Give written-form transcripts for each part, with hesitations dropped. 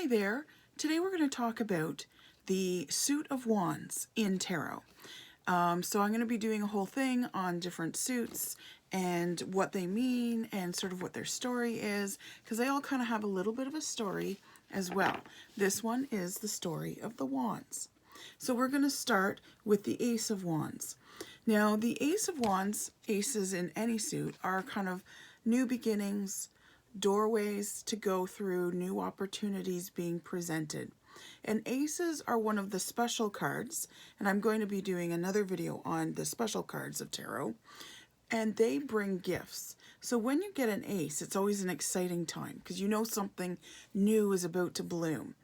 Hi there. Today we're going to talk about the suit of wands in tarot. So I'm going to be doing a whole thing on different suits and what they mean and sort of what their story is, because they all kind of have a little bit of a story as well. This one is the story of the wands. So we're going to start with the Ace of Wands. Now, the Ace of Wands, aces in any suit, are kind of new beginnings, doorways to go through, new opportunities being presented. And aces are one of the special cards, and I'm going to be doing another video on the special cards of tarot, and they bring gifts. So when you get an ace, it's always an exciting time because you know something new is about to bloom.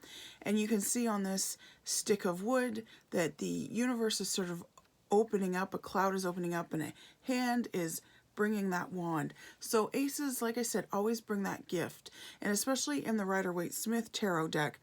And you can see on this stick of wood that the universe is sort of opening up, a cloud is opening up, and a hand is bringing that wand. So aces, like I said, always bring that gift. And especially in the Rider-Waite-Smith tarot deck,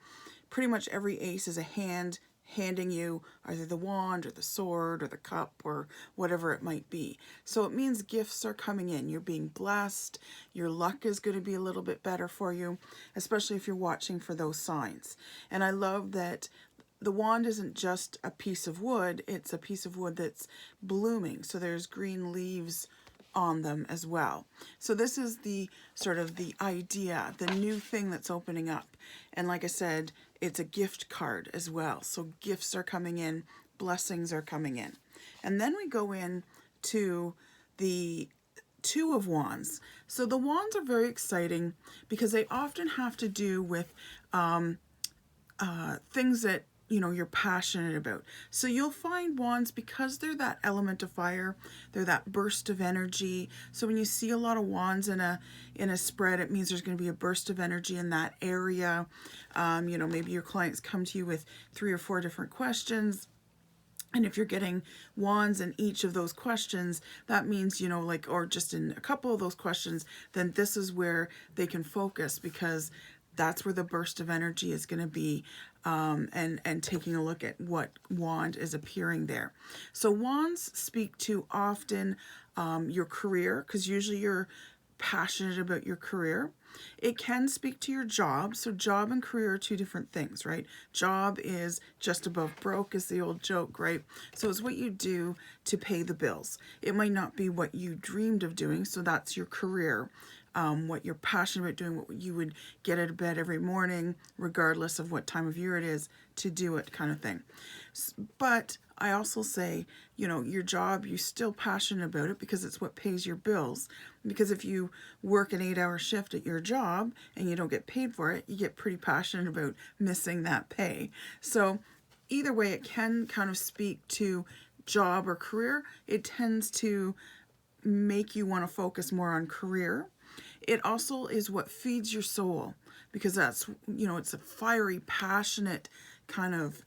pretty much every ace is a hand handing you either the wand or the sword or the cup or whatever it might be. So it means gifts are coming in. You're being blessed. Your luck is going to be a little bit better for you, especially if you're watching for those signs. And I love that the wand isn't just a piece of wood, it's a piece of wood that's blooming. So there's green leaves on them as well. So this is the sort of the idea, the new thing that's opening up. And like I said, it's a gift card as well. So gifts are coming in, blessings are coming in. And then we go in to the Two of Wands. So the wands are very exciting because they often have to do with things that you're passionate about. So you'll find wands, because they're that element of fire, they're that burst of energy. So when you see a lot of wands in a spread, it means there's going to be a burst of energy in that area. Maybe your clients come to you with 3 or 4 different questions. And if you're getting wands in each of those questions, that means, or just in a couple of those questions, then this is where they can focus, because that's where the burst of energy is going to be, and taking a look at what wand is appearing there. So wands speak to often your career, because usually you're passionate about your career. It can speak to your job. So job and career are 2 different things, right? Job is just above broke, is the old joke, right? So it's what you do to pay the bills. It might not be what you dreamed of doing, so that's your career. What you're passionate about doing, what you would get out of bed every morning, regardless of what time of year it is, to do it, kind of thing. But I also say, your job, you're still passionate about it because it's what pays your bills. Because if you work an 8-hour shift at your job and you don't get paid for it, you get pretty passionate about missing that pay. So either way, it can kind of speak to job or career. It tends to make you want to focus more on career. It also is what feeds your soul, because that's, it's a fiery, passionate kind of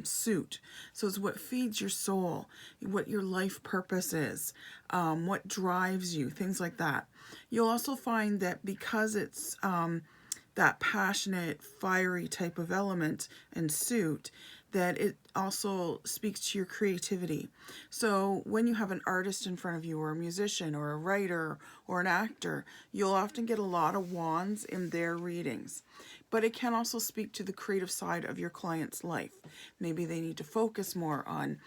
suit. So it's what feeds your soul, what your life purpose is, what drives you, things like that. You'll also find that because it's that passionate, fiery type of element and suit, that it also speaks to your creativity. So when you have an artist in front of you, or a musician or a writer or an actor, you'll often get a lot of wands in their readings. But it can also speak to the creative side of your client's life. Maybe they need to focus more on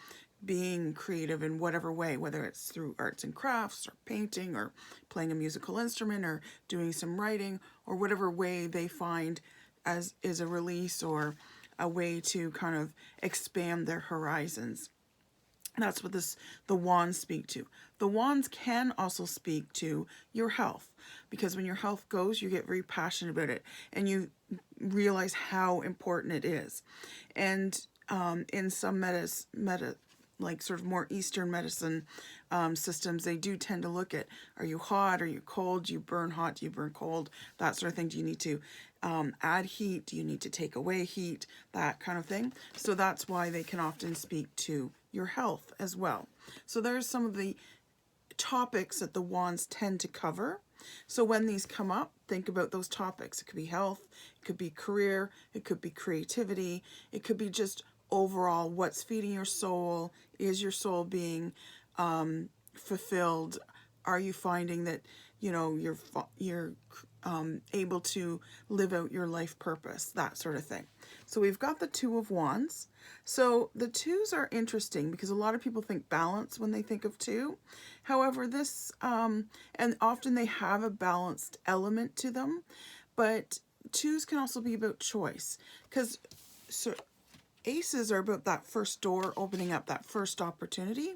being creative in whatever way, whether it's through arts and crafts or painting or playing a musical instrument or doing some writing, or whatever way they find as is a release or a way to kind of expand their horizons. That's what the wands speak to. The wands can also speak to your health, because when your health goes, you get very passionate about it and you realize how important it is. And in some like sort of more Eastern medicine systems, they do tend to look at, are you hot, are you cold, do you burn hot, do you burn cold, that sort of thing. Do you need to add heat, do you need to take away heat, that kind of thing. So that's why they can often speak to your health as well. So there's some of the topics that the wands tend to cover. So when these come up, think about those topics. It could be health, it could be career, it could be creativity, it could be just overall what's feeding your soul. Is your soul being fulfilled? Are you finding that you know, you're able to live out your life purpose, that sort of thing. So we've got the Two of Wands. So the twos are interesting because a lot of people think balance when they think of two. However, this, and often they have a balanced element to them, but twos can also be about choice, because so aces are about that first door opening up, that first opportunity.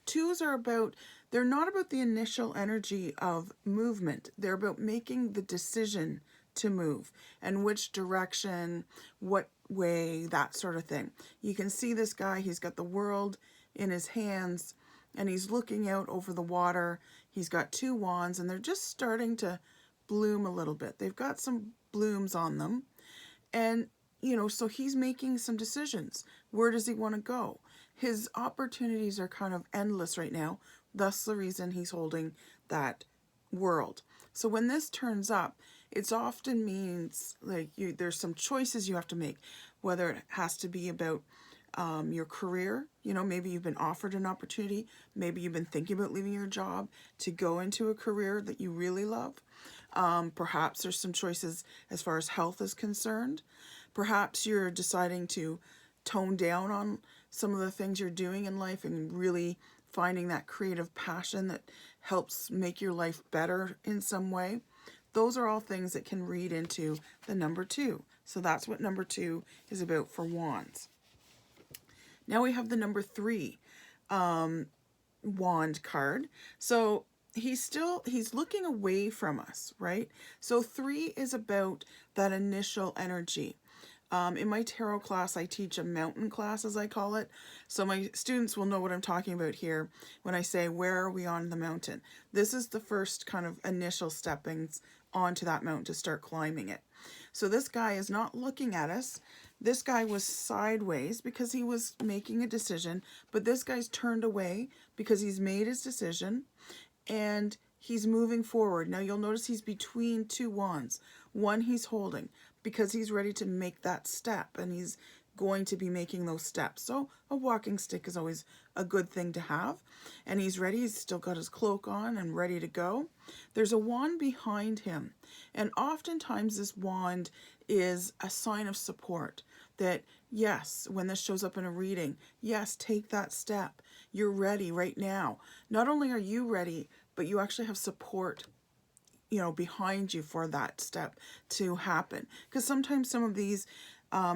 Twos are about, they're not about the initial energy of movement. They're about making the decision to move and which direction, what way, that sort of thing. You can see this guy, he's got the world in his hands and he's looking out over the water. He's got two wands and they're just starting to bloom a little bit. They've got some blooms on them. And, you know, so he's making some decisions. Where does he want to go? His opportunities are kind of endless right now. Thus the reason he's holding that world. So when this turns up, it often means like there's some choices you have to make, whether it has to be about your career. You know, maybe you've been offered an opportunity. Maybe you've been thinking about leaving your job to go into a career that you really love. Perhaps there's some choices as far as health is concerned. Perhaps you're deciding to tone down on some of the things you're doing in life and really finding that creative passion that helps make your life better in some way. Those are all things that can read into the number two. So that's what number two is about for Wands. Now we have the number three wand card. So he's looking away from us, right? So three is about that initial energy. In my tarot class, I teach a mountain class, as I call it. So my students will know what I'm talking about here when I say, where are we on the mountain? This is the first kind of initial steppings onto that mountain to start climbing it. So this guy is not looking at us. This guy was sideways because he was making a decision, but this guy's turned away because he's made his decision and he's moving forward. Now you'll notice he's between two wands. One he's holding because he's ready to make that step and he's going to be making those steps. So a walking stick is always a good thing to have. And he's ready. He's still got his cloak on and ready to go. There's a wand behind him. And oftentimes this wand is a sign of support that, yes, when this shows up in a reading, yes, take that step. You're ready right now. Not only are you ready, but you actually have support, you know, behind you for that step to happen. Because sometimes some of these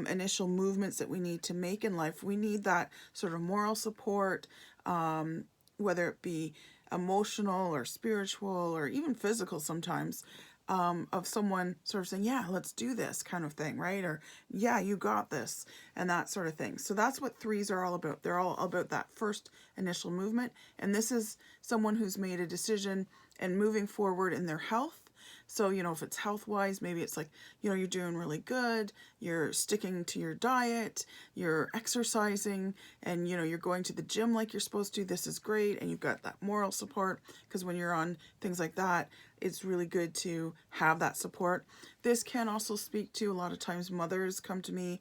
initial movements that we need to make in life, we need that sort of moral support, whether it be emotional or spiritual or even physical sometimes, of someone sort of saying, yeah, let's do this kind of thing, right? Or, yeah, you got this, and that sort of thing. So that's what threes are all about. They're all about that first initial movement. And this is someone who's made a decision and moving forward in their health. So, you know, if it's health-wise, maybe it's like, you know, you're doing really good, you're sticking to your diet, you're exercising, and, you know, you're going to the gym like you're supposed to. This is great, and you've got that moral support, because when you're on things like that, it's really good to have that support. This can also speak to, a lot of times mothers come to me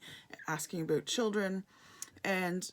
asking about children, and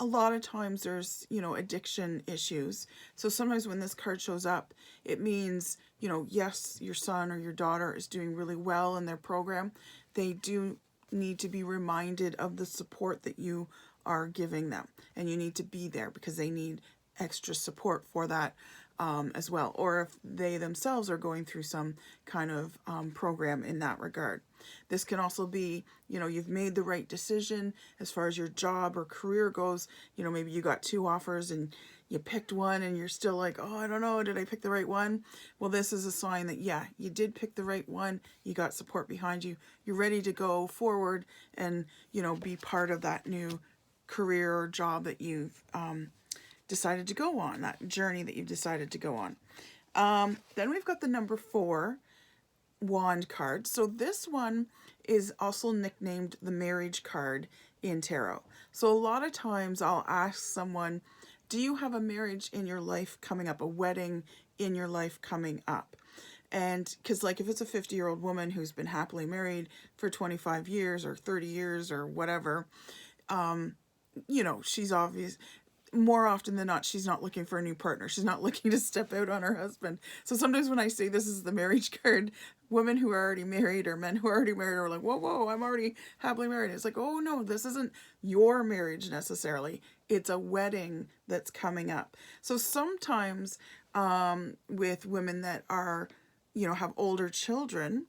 a lot of times there's, you know, addiction issues. So sometimes when this card shows up, it means, you know, yes, your son or your daughter is doing really well in their program. They do need to be reminded of the support that you are giving them. And you need to be there because they need extra support for that as well. Or if they themselves are going through some kind of program in that regard. This can also be, you know, you've made the right decision as far as your job or career goes. You know, maybe you got two offers and you picked one and you're still like, oh, I don't know, did I pick the right one? Well, this is a sign that, yeah, you did pick the right one. You got support behind you. You're ready to go forward and, you know, be part of that new career or job that you've decided to go on, that journey that you've decided to go on. Then we've got the number 4 wand card. So this one is also nicknamed the marriage card in tarot. So a lot of times I'll ask someone, do you have a marriage in your life coming up, a wedding in your life coming up? And because like if it's a 50-year-old woman who's been happily married for 25 years or 30 years or whatever, you know, she's obvious. more often than not, she's not looking for a new partner. She's not looking to step out on her husband. So sometimes when I say this is the marriage card, women who are already married or men who are already married are like, whoa, whoa, I'm already happily married. It's like, oh no, this isn't your marriage necessarily. It's a wedding that's coming up. So sometimes with women that are, have older children,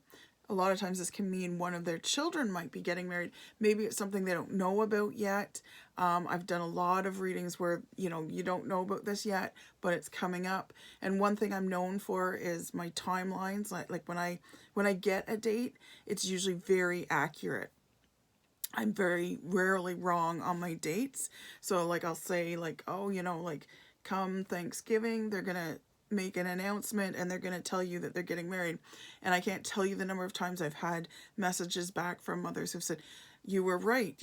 a lot of times this can mean one of their children might be getting married. Maybe it's something they don't know about yet. I've done a lot of readings where, you don't know about this yet, but it's coming up. And one thing I'm known for is my timelines. Like when I get a date, it's usually very accurate. I'm very rarely wrong on my dates. So like I'll say like, oh, like come Thanksgiving, they're going to make an announcement and they're going to tell you that they're getting married. And I can't tell you the number of times I've had messages back from mothers who've said, you were right.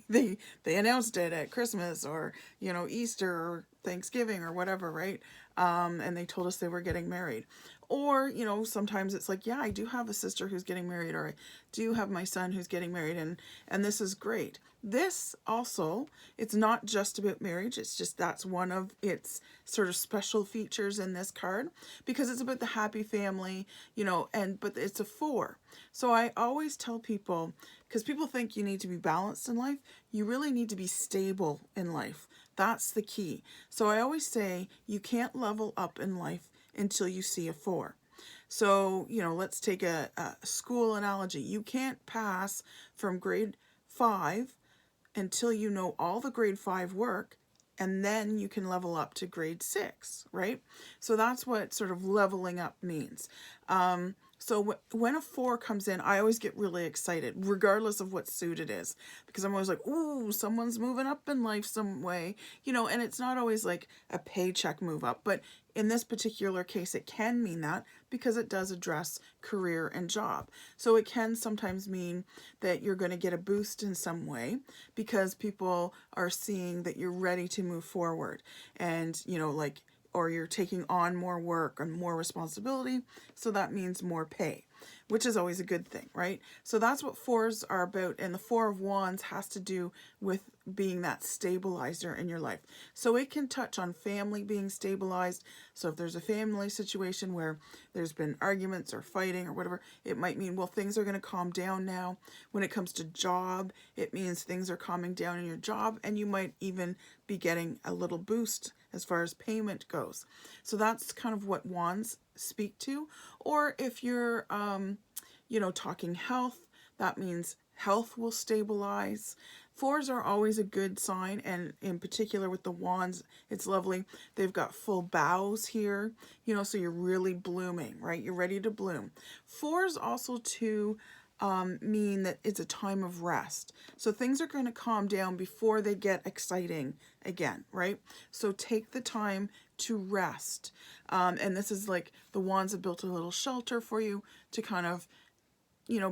They announced it at Christmas or, Easter or Thanksgiving or whatever, right? And they told us they were getting married. Or, sometimes it's like, yeah, I do have a sister who's getting married, or I do have my son who's getting married, and this is great. This also, it's not just about marriage, it's just that's one of its sort of special features in this card, because it's about the happy family, but it's a 4. So I always tell people, because people think you need to be balanced in life, you really need to be stable in life. That's the key. So I always say you can't level up in life until you see a 4. So, let's take a school analogy. You can't pass from grade 5 until you know all the grade 5 work, and then you can level up to grade 6, right? So that's what sort of leveling up means. So when a 4 comes in, I always get really excited, regardless of what suit it is, because I'm always like, ooh, someone's moving up in life some way, and it's not always like a paycheck move up, but in this particular case, it can mean that because it does address career and job. So it can sometimes mean that you're going to get a boost in some way because people are seeing that you're ready to move forward and, or you're taking on more work and more responsibility. So that means more pay, which is always a good thing, right? So that's what 4s are about. And the 4 of Wands has to do with being that stabilizer in your life. So it can touch on family being stabilized. So if there's a family situation where there's been arguments or fighting or whatever, it might mean, well, things are going to calm down now. When it comes to job, it means things are calming down in your job, and you might even be getting a little boost as far as payment goes. So that's kind of what Wands speak to. Or if you're, talking health, that means health will stabilize. 4s are always a good sign, and in particular with the Wands, it's lovely. They've got full boughs here, so you're really blooming, right? You're ready to bloom. 4s also too mean that it's a time of rest. So things are going to calm down before they get exciting again, right? So take the time to rest. And this is like the Wands have built a little shelter for you to kind of,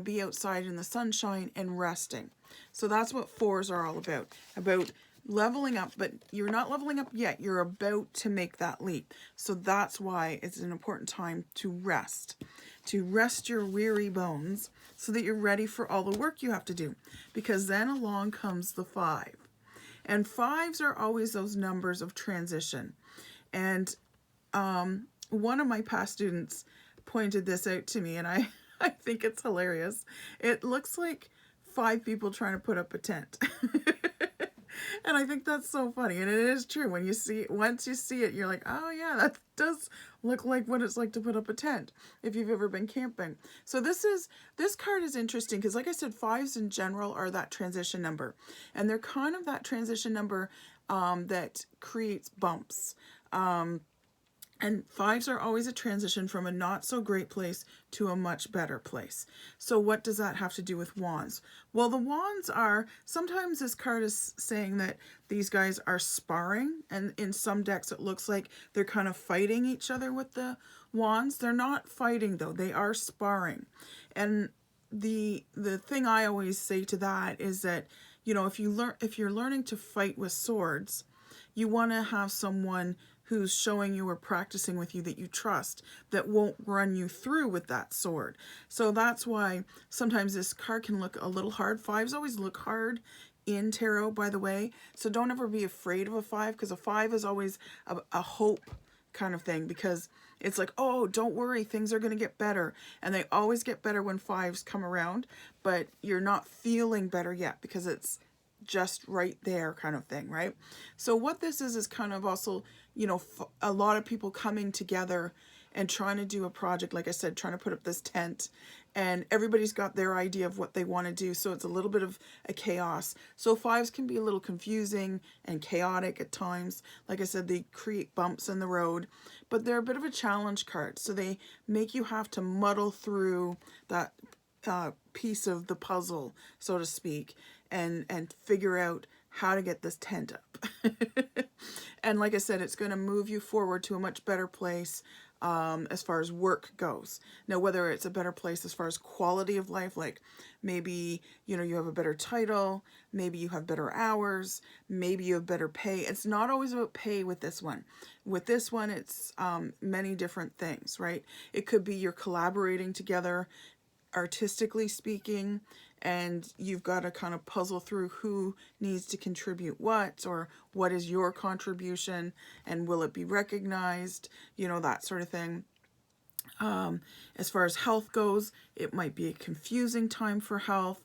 be outside in the sunshine and resting. So that's what 4s are all about leveling up, but you're not leveling up yet. You're about to make that leap. So that's why it's an important time to rest your weary bones so that you're ready for all the work you have to do, because then along comes the 5. And 5s are always those numbers of transition. And one of my past students pointed this out to me, and I think it's hilarious. It looks like 5 people trying to put up a tent. And I think that's so funny. And it is true. When you see it, once you see it, you're like, oh yeah, that does look like what it's like to put up a tent if you've ever been camping. So this card is interesting because, like I said, 5s in general are that transition number. And they're kind of that transition number that creates bumps. And 5s are always a transition from a not so great place to a much better place. So what does that have to do with Wands? Well, the Wands are, sometimes this card is saying that these guys are sparring, and in some decks it looks like they're kind of fighting each other with the Wands. They're not fighting though, they are sparring. And the thing I always say to that is that, if you're learning to fight with swords, you want to have someone who's showing you or practicing with you that you trust, that won't run you through with that sword. So that's why sometimes this card can look a little hard. 5s always look hard in tarot, by the way. So don't ever be afraid of a 5, because a 5 is always a hope kind of thing, because it's like, oh, don't worry, things are going to get better. And they always get better when 5s come around, but you're not feeling better yet because it's just right there kind of thing, right? So what this is kind of also, you know, a lot of people coming together and trying to do a project, like I said, trying to put up this tent, and everybody's got their idea of what they want to do, so it's a little bit of a chaos. So 5s can be a little confusing and chaotic at times. Like I said, they create bumps in the road, but they're a bit of a challenge card, so they make you have to muddle through that piece of the puzzle, so to speak, and figure out how to get this tent up. And like I said, it's going to move you forward to a much better place as far as work goes. Now, whether it's a better place as far as quality of life, like maybe, you know, you have a better title, maybe you have better hours, maybe you have better pay. It's not always about pay with this one. With this one, it's many different things, right? It could be you're collaborating together, artistically speaking, and you've got to kind of puzzle through who needs to contribute what, or what is your contribution, and will it be recognized, you know, that sort of thing. As far as health goes, it might be a confusing time for health,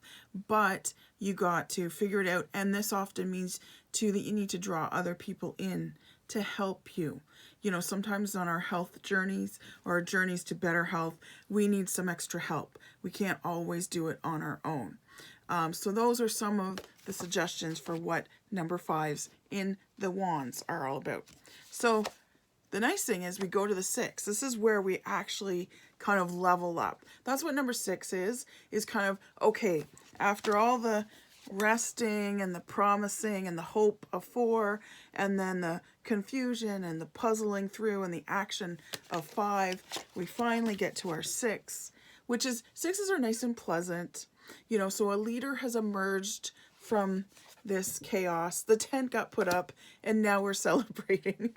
but you got to figure it out. And this often means too that you need to draw other people in to help you. You know, sometimes on our health journeys or our journeys to better health, we need some extra help. We can't always do it on our own. So those are some of the suggestions for what number 5s in the wands are all about. So the nice thing is we go to the 6. This is where we actually kind of level up. That's what number 6 is kind of, okay, after all the resting and the promising and the hope of 4, and then the confusion and the puzzling through and the action of 5, we finally get to our 6, which is, 6s are nice and pleasant. You know, so a leader has emerged from this chaos. The tent got put up and now we're celebrating.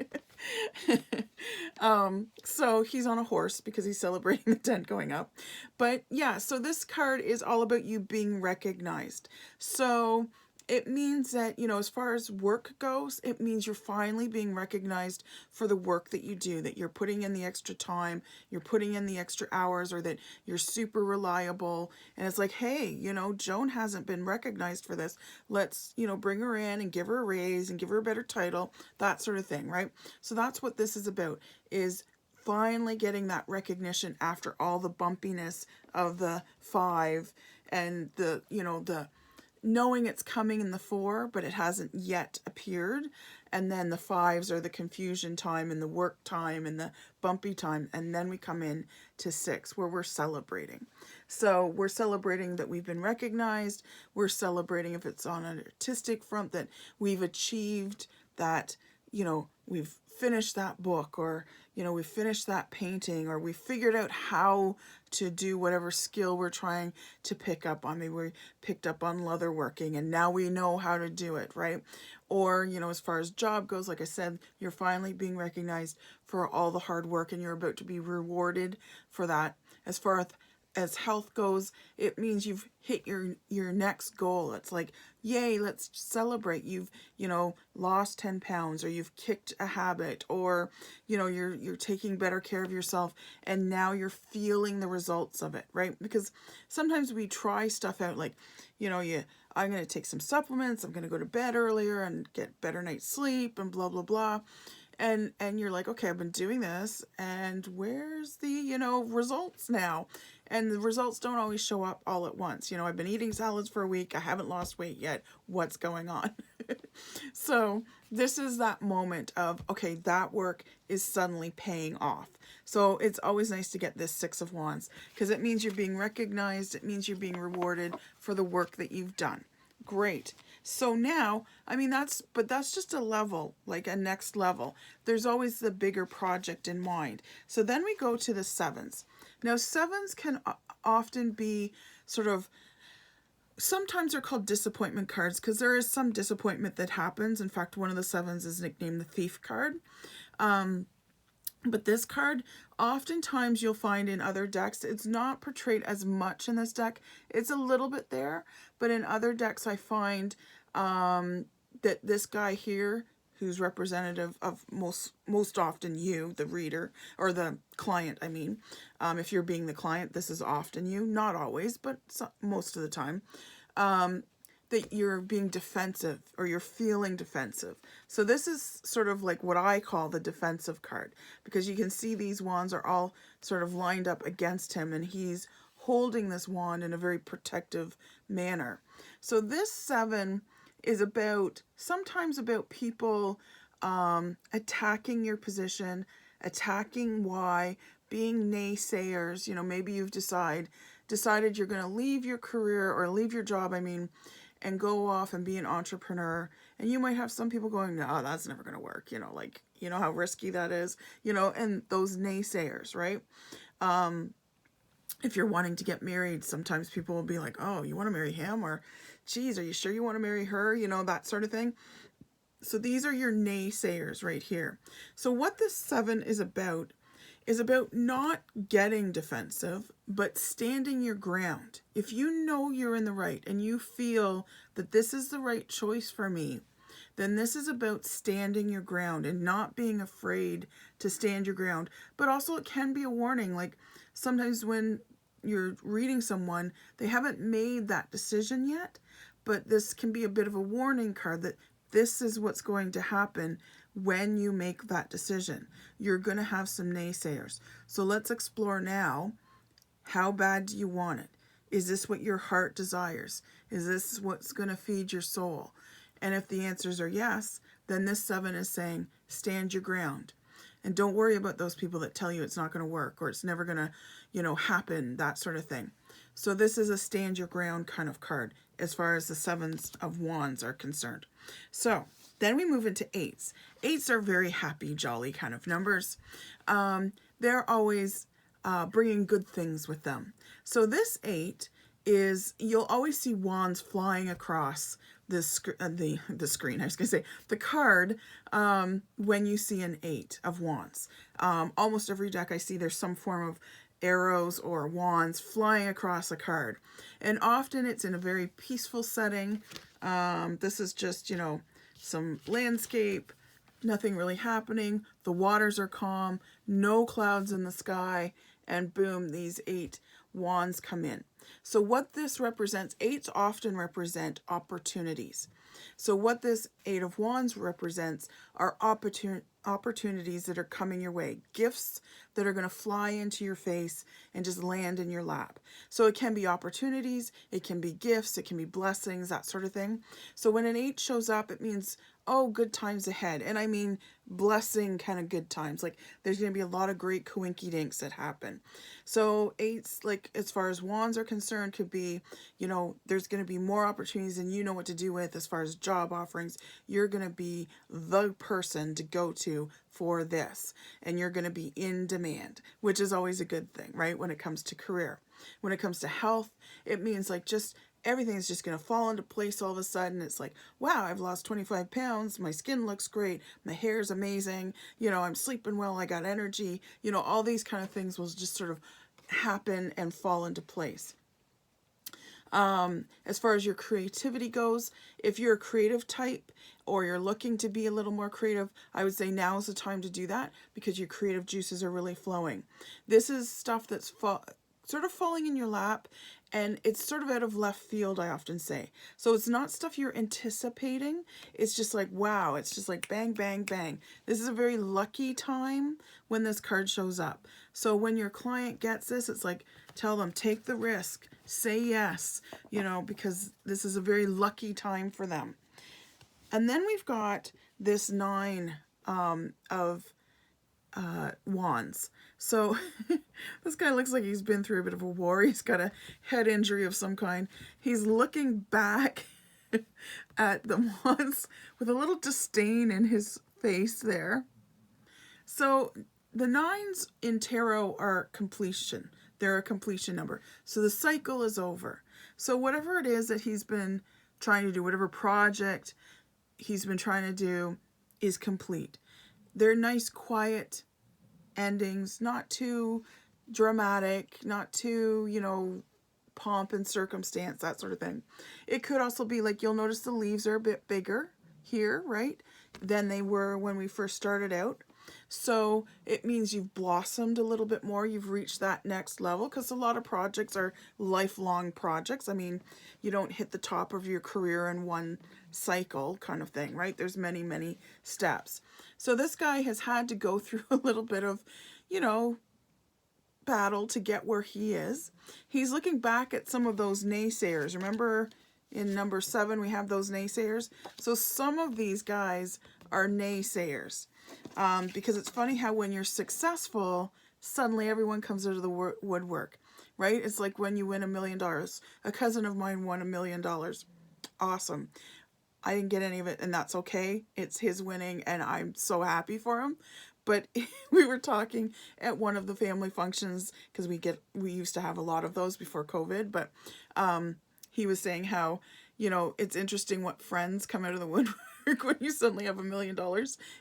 So he's on a horse because he's celebrating the tent going up. But yeah, so this card is all about you being recognized. So it means that, you know, as far as work goes, it means you're finally being recognized for the work that you do, that you're putting in the extra time, you're putting in the extra hours, or that you're super reliable. And it's like, hey, you know, Joan hasn't been recognized for this. Let's, you know, bring her in and give her a raise and give her a better title, that sort of thing, right? So that's what this is about, is finally getting that recognition after all the bumpiness of the 5 and the, you know, the knowing it's coming in the 4, but it hasn't yet appeared. And then the 5s are the confusion time and the work time and the bumpy time. And then we come in to 6, where we're celebrating. So we're celebrating that we've been recognized. We're celebrating, if it's on an artistic front, that we've achieved that, you know, we've finished that book, or, you know, we finished that painting, or we figured out how to do whatever skill we're trying to pick up on. Maybe we picked up on leatherworking and now we know how to do it, right? Or, you know, as far as job goes, like I said, you're finally being recognized for all the hard work and you're about to be rewarded for that. As far as health goes, it means you've hit your next goal. It's like, yay, let's celebrate. You've, you know, lost 10 pounds, or you've kicked a habit, or, you know, you're taking better care of yourself, and now you're feeling the results of it, right? Because sometimes we try stuff out, like, you know, I'm going to take some supplements, I'm going to go to bed earlier and get better night's sleep and blah, blah, blah. And you're like, okay, I've been doing this, and where's the, you know, results now? And the results don't always show up all at once. You know, I've been eating salads for a week. I haven't lost weight yet. What's going on? So this is that moment of, okay, that work is suddenly paying off. So it's always nice to get this 6 of Wands, because it means you're being recognized. It means you're being rewarded for the work that you've done. Great. So now, I mean, that's just a level, like a next level. There's always the bigger project in mind. So then we go to the 7s. Now, 7s can often be sort of, sometimes they're called disappointment cards, because there is some disappointment that happens. In fact, one of the 7s is nicknamed the Thief card. But this card, oftentimes you'll find in other decks, it's not portrayed as much in this deck. It's a little bit there, but in other decks I find that this guy here, who's representative of most often you, the reader, or the client, I mean, if you're being the client, this is often you, not always, but most of the time, that you're being defensive or you're feeling defensive. So this is sort of like what I call the defensive card, because you can see these wands are all sort of lined up against him, and he's holding this wand in a very protective manner. So this 7 is sometimes about people attacking your position, attacking why, being naysayers. Maybe you've decided you're going to leave your career or leave your job, and go off and be an entrepreneur. And you might have some people going, no, that's never going to work. Like, how risky that is, and those naysayers, right? If you're wanting to get married, sometimes people will be like, oh, you want to marry him? Or, geez, are you sure you want to marry her? That sort of thing. So these are your naysayers right here. So what this 7 is about not getting defensive, but standing your ground. If you know you're in the right and you feel that this is the right choice for me, then this is about standing your ground and not being afraid to stand your ground. But also it can be a warning. Like sometimes when you're reading someone, they haven't made that decision yet, but this can be a bit of a warning card that this is what's going to happen when you make that decision. You're going to have some naysayers. So let's explore now. How bad do you want it? Is this what your heart desires? Is this what's going to feed your soul? And if the answers are yes, then this 7 is saying, stand your ground. And don't worry about those people that tell you it's not going to work or it's never going to, happen, that sort of thing. So this is a stand your ground kind of card as far as the 7s of wands are concerned. So then we move into 8s. 8s are very happy, jolly kind of numbers. They're always bringing good things with them. So this 8 is, you'll always see wands flying across the screen. I was going to say the card when you see an 8 of wands. Almost every deck I see there's some form of arrows or wands flying across a card. And often it's in a very peaceful setting. This is just, some landscape, nothing really happening. The waters are calm, no clouds in the sky, and boom, these 8 wands come in. So what this represents, 8s often represent opportunities. So what this 8 of wands represents are opportunities that are coming your way, gifts that are going to fly into your face and just land in your lap. So it can be opportunities, it can be gifts, it can be blessings, that sort of thing. So when an 8 shows up, it means, oh, good times ahead. And I mean blessing kind of good times. Like there's going to be a lot of great coinky dinks that happen. So 8s, like as far as wands are concerned, could be, there's going to be more opportunities than you know what to do with as far as job offerings. You're going to be the person to go to for this, and you're going to be in demand, which is always a good thing, right? When it comes to career. When it comes to health, it means like just everything's just going to fall into place all of a sudden. It's like, wow, I've lost 25 pounds. My skin looks great. My hair's amazing. I'm sleeping well. I got energy. All these kind of things will just sort of happen and fall into place. As far as your creativity goes, if you're a creative type or you're looking to be a little more creative, I would say now is the time to do that because your creative juices are really flowing. This is stuff that's sort of falling in your lap, and it's sort of out of left field, I often say. So it's not stuff you're anticipating. It's just like, wow, it's just like bang, bang, bang. This is a very lucky time when this card shows up. So when your client gets this, it's like, tell them, take the risk, say yes, because this is a very lucky time for them. And then we've got this 9 of wands. So this guy looks like he's been through a bit of a war. He's got a head injury of some kind. He's looking back at the wands with a little disdain in his face there. So the 9s in tarot are completion. They're a completion number. So the cycle is over. So whatever it is that he's been trying to do, whatever project he's been trying to do is complete. They're nice, quiet endings, not too dramatic, not too, pomp and circumstance, that sort of thing. It could also be like, you'll notice the leaves are a bit bigger here, right, than they were when we first started out. So it means you've blossomed a little bit more. You've reached that next level, because a lot of projects are lifelong projects. I mean, you don't hit the top of your career in one cycle kind of thing, right? There's many, many steps. So this guy has had to go through a little bit of, you know, battle to get where he is. He's looking back at some of those naysayers. Remember in number 7, we have those naysayers. So some of these guys are naysayers. Because it's funny how when you're successful, suddenly everyone comes out of the woodwork, right? It's like when you win $1 million. A cousin of mine won $1 million. Awesome. I didn't get any of it, and that's okay. It's his winning, and I'm so happy for him. But we were talking at one of the family functions, because we used to have a lot of those before COVID, but he was saying how, you know, it's interesting what friends come out of the woodwork when you suddenly have $1 million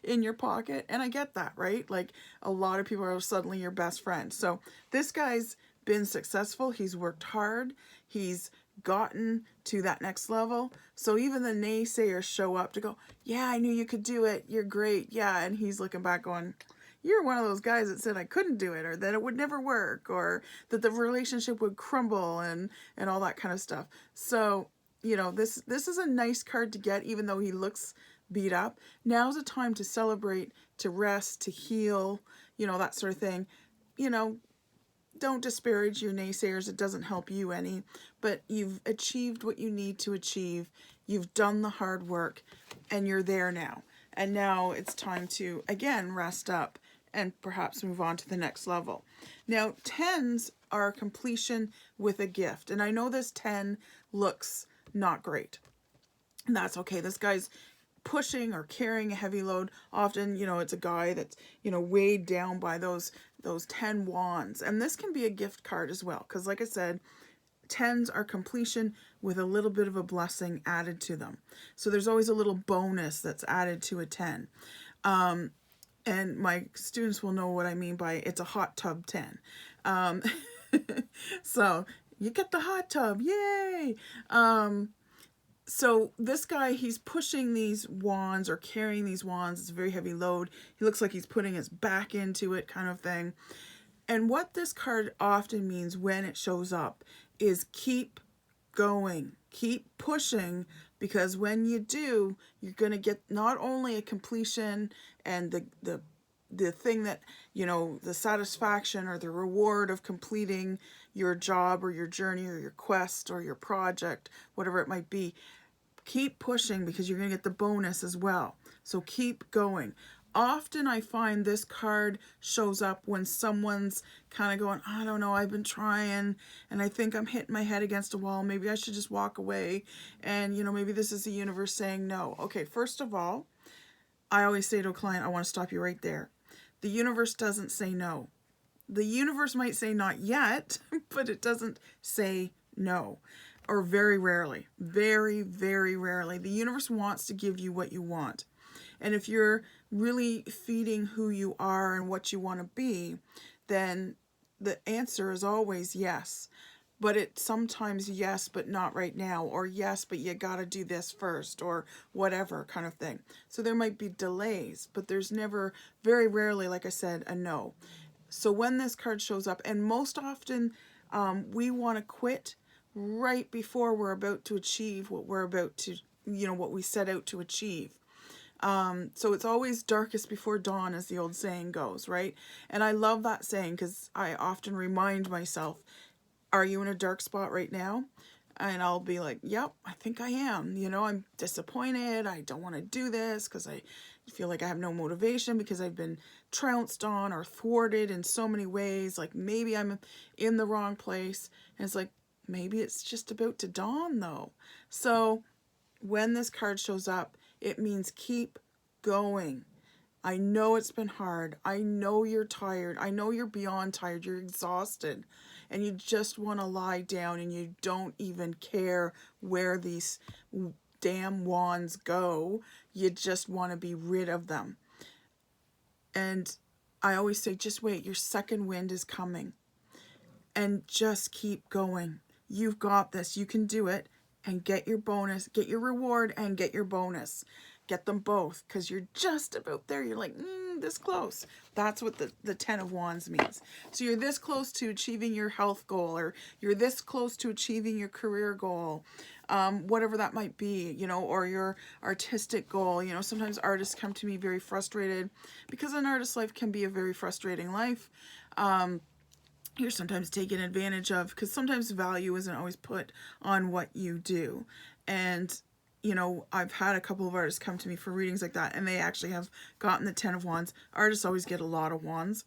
in your pocket. And I get that, right? Like, a lot of people are suddenly your best friend. So this guy's been successful. He's worked hard. He's gotten to that next level. So even the naysayers show up to go, yeah, I knew you could do it. You're great. Yeah. And he's looking back going, you're one of those guys that said I couldn't do it, or that it would never work, or that the relationship would crumble, and all that kind of stuff. So, you know, this is a nice card to get, even though he looks beat up. Now's a time to celebrate, to rest, to heal, you know, that sort of thing. You know, don't disparage your naysayers. It doesn't help you any, but you've achieved what you need to achieve. You've done the hard work, and you're there now. And now it's time to, again, rest up and perhaps move on to the next level. Now, 10s are completion with a gift. And I know this 10 looks not great. And that's okay. This guy's pushing or carrying a heavy load. Often, you know, it's a guy that's, you know, weighed down by those 10 wands. And this can be a gift card as well, because like I said, 10s are completion with a little bit of a blessing added to them. So there's always a little bonus that's added to a 10. And my students will know what I mean by it's a hot tub 10. So you get the hot tub, yay! So this guy, he's pushing these wands or carrying these wands. It's a very heavy load. He looks like he's putting his back into it, kind of thing. And what this card often means when it shows up is keep going, keep pushing, because when you do, you're going to get not only a completion and the thing that, you know, the satisfaction or the reward of completing your job or your journey or your quest or your project, whatever it might be. Keep pushing, because you're going to get the bonus as well. So keep going. Often I find this card shows up when someone's kind of going, I don't know, I've been trying and I think I'm hitting my head against a wall. Maybe I should just walk away. And, you know, maybe this is the universe saying no. Okay, first of all, I always say to a client, I want to stop you right there. The universe doesn't say no. The universe might say not yet, but it doesn't say no. Or very rarely, very, very rarely. The universe wants to give you what you want. And if you're really feeding who you are and what you want to be, then the answer is always yes. But it's sometimes yes, but not right now, or yes, but you got to do this first, or whatever kind of thing. So there might be delays, but there's never, very rarely, like I said, a no. So when this card shows up, and most often we want to quit right before we're about to achieve what we're about to, you know, what we set out to achieve. So it's always darkest before dawn, as the old saying goes, right? And I love that saying, because I often remind myself, are you in a dark spot right now? And I'll be like, yep, I think I am. You know, I'm disappointed. I don't want to do this because I feel like I have no motivation, because I've been trounced on or thwarted in so many ways. Like maybe I'm in the wrong place. And it's like, maybe it's just about to dawn though. So when this card shows up, it means keep going. I know it's been hard. I know you're tired. I know you're beyond tired. You're exhausted. And you just want to lie down and you don't even care where these damn wands go. You just want to be rid of them. And I always say, just wait. Your second wind is coming. And just keep going. You've got this. You can do it, and get your bonus, get your reward, and get your bonus. Get them both, because you're just about there. You're like, this close. That's what the Ten of Wands means. So you're this close to achieving your health goal, or you're this close to achieving your career goal, whatever that might be, you know, or your artistic goal. You know, sometimes artists come to me very frustrated, because an artist's life can be a very frustrating life. You're sometimes taken advantage of, because sometimes value isn't always put on what you do. And you know, I've had a couple of artists come to me for readings like that, and they actually have gotten the Ten of Wands. Artists always get a lot of wands.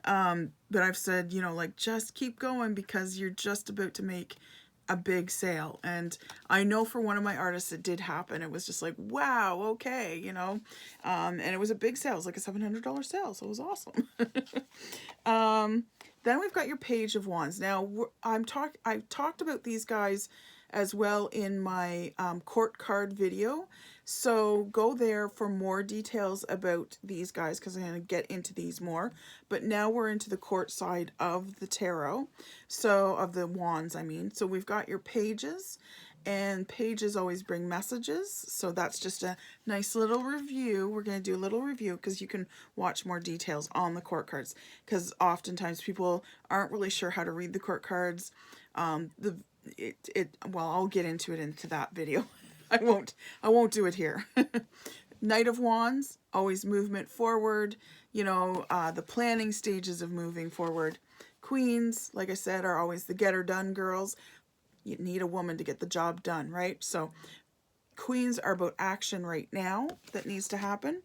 But I've said, you know, like, just keep going, because you're just about to make a big sale. And I know for one of my artists it did happen. It was just like, wow, okay, you know. And it was a big sale. It was like a $700 sale, so it was awesome. Then we've got your Page of Wands. Now, I've talked about these guys as well in my court card video, so go there for more details about these guys, because I'm going to get into these more. But now we're into the court side of the tarot, so of the wands, I mean. So we've got your pages, and pages always bring messages, so that's just a nice little review. We're going to do a little review, because you can watch more details on the court cards, because oftentimes people aren't really sure how to read the court cards. Well, I'll get into it into that video. I won't do it here. Knight of Wands, always movement forward, you know, the planning stages of moving forward. Queens, like I said, are always the get her done girls. You need a woman to get the job done, right? So queens are about action right now that needs to happen.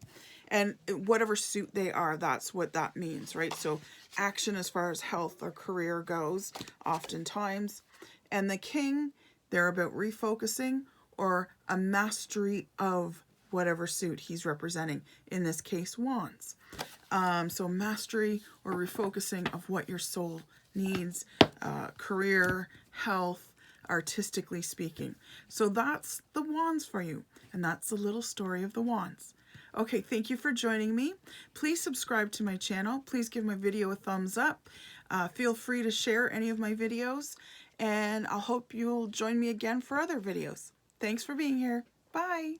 And whatever suit they are, that's what that means, right? So action as far as health or career goes, oftentimes. And the King, they're about refocusing or a mastery of whatever suit he's representing. In this case, Wands. So mastery or refocusing of what your soul needs, career, health, artistically speaking. So that's the Wands for you. And that's the little story of the Wands. Okay, thank you for joining me. Please subscribe to my channel. Please give my video a thumbs up. Feel free to share any of my videos. And I'll hope you'll join me again for other videos. Thanks for being here. Bye.